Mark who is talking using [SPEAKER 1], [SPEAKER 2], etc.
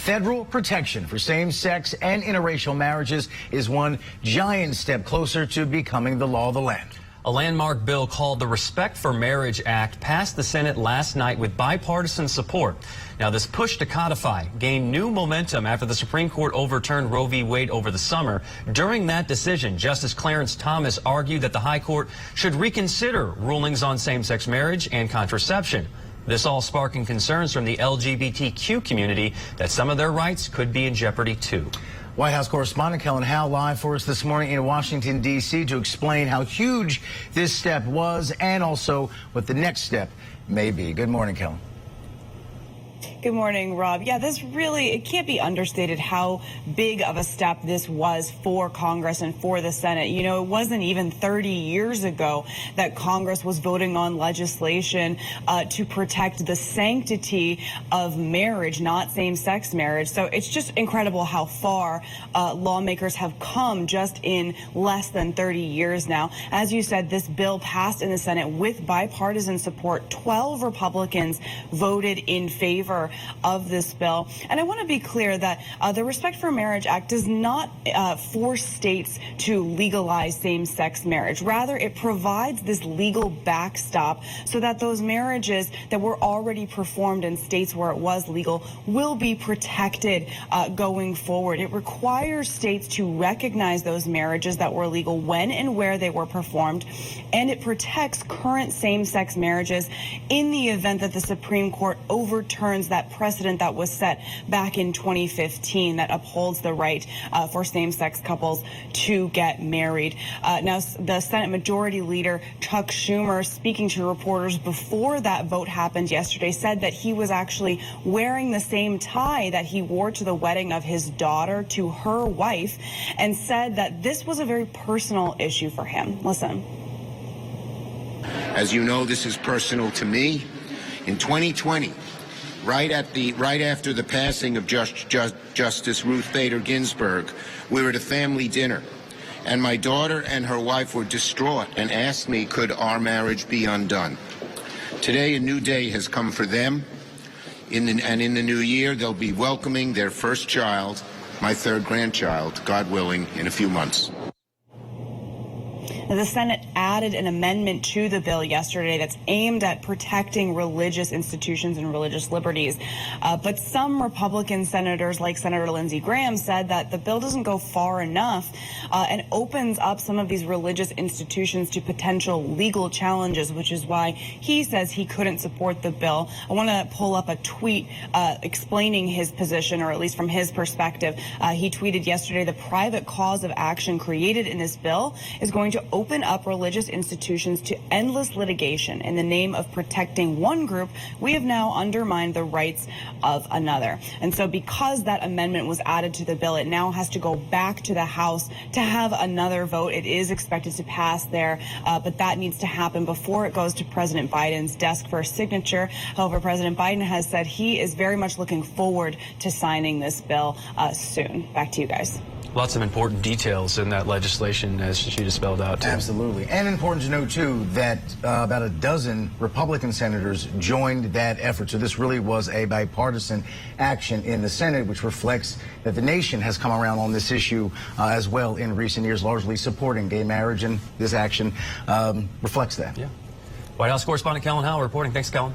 [SPEAKER 1] federal protection for same-sex and interracial marriages is one giant step closer to becoming the law of the land.
[SPEAKER 2] A landmark bill called the Respect for Marriage Act passed the Senate last night with bipartisan support. Now, this push to codify gained new momentum after the Supreme Court overturned Roe v. Wade over the summer. During that decision, Justice Clarence Thomas argued that the High Court should reconsider rulings on same-sex marriage and contraception. This all sparking concerns from the LGBTQ community that some of their rights could be in jeopardy, too.
[SPEAKER 1] White House correspondent Kellen Howe live for us this morning in Washington, D.C. to explain how huge this step was and also what the next step may be. Good morning, Kellen.
[SPEAKER 3] Good morning, Rob. Yeah, it can't be understated how big of a step this was for Congress and for the Senate. You know, it wasn't even 30 years ago that Congress was voting on legislation to protect the sanctity of marriage, not same-sex marriage. So it's just incredible how far lawmakers have come just in less than 30 years now. As you said, this bill passed in the Senate with bipartisan support. 12 Republicans voted in favor of this bill. And I want to be clear that the Respect for Marriage Act does not force states to legalize same-sex marriage. Rather, it provides this legal backstop so that those marriages that were already performed in states where it was legal will be protected going forward. It requires states to recognize those marriages that were legal when and where they were performed, and it protects current same-sex marriages in the event that the Supreme Court overturns that precedent that was set back in 2015 that upholds the right for same-sex couples to get married. Now, the Senate Majority Leader Chuck Schumer, speaking to reporters before that vote happened yesterday, said that he was actually wearing the same tie that he wore to the wedding of his daughter to her wife, and said that this was a very personal issue for him. Listen.
[SPEAKER 4] As you know, this is personal to me. In 2020, right after the passing of Justice Ruth Bader Ginsburg, we were at a family dinner, and my daughter and her wife were distraught and asked me, could our marriage be undone? Today, a new day has come for them, and in the new year, they'll be welcoming their first child, my third grandchild, God willing, in a few months.
[SPEAKER 3] The Senate added an amendment to the bill yesterday that's aimed at protecting religious institutions and religious liberties. But some Republican senators, like Senator Lindsey Graham, said that the bill doesn't go far enough and opens up some of these religious institutions to potential legal challenges, which is why he says he couldn't support the bill. I want to pull up a tweet explaining his position, or at least from his perspective. He tweeted yesterday, the private cause of action created in this bill is going to open up religious institutions to endless litigation in the name of protecting one group. We have now undermined the rights of another. And so because that amendment was added to the bill, it now has to go back to the House to have another vote. It is expected to pass there, but that needs to happen before it goes to President Biden's desk for a signature. However, President Biden has said he is very much looking forward to signing this bill soon. Back to you guys.
[SPEAKER 2] Lots of important details in that legislation, as she just spelled out, too.
[SPEAKER 1] Absolutely. And important to note, too, that about a dozen Republican senators joined that effort. So this really was a bipartisan action in the Senate, which reflects that the nation has come around on this issue as well in recent years, largely supporting gay marriage. And this action reflects that.
[SPEAKER 2] Yeah. White House correspondent Kellen Howe reporting. Thanks, Kellen.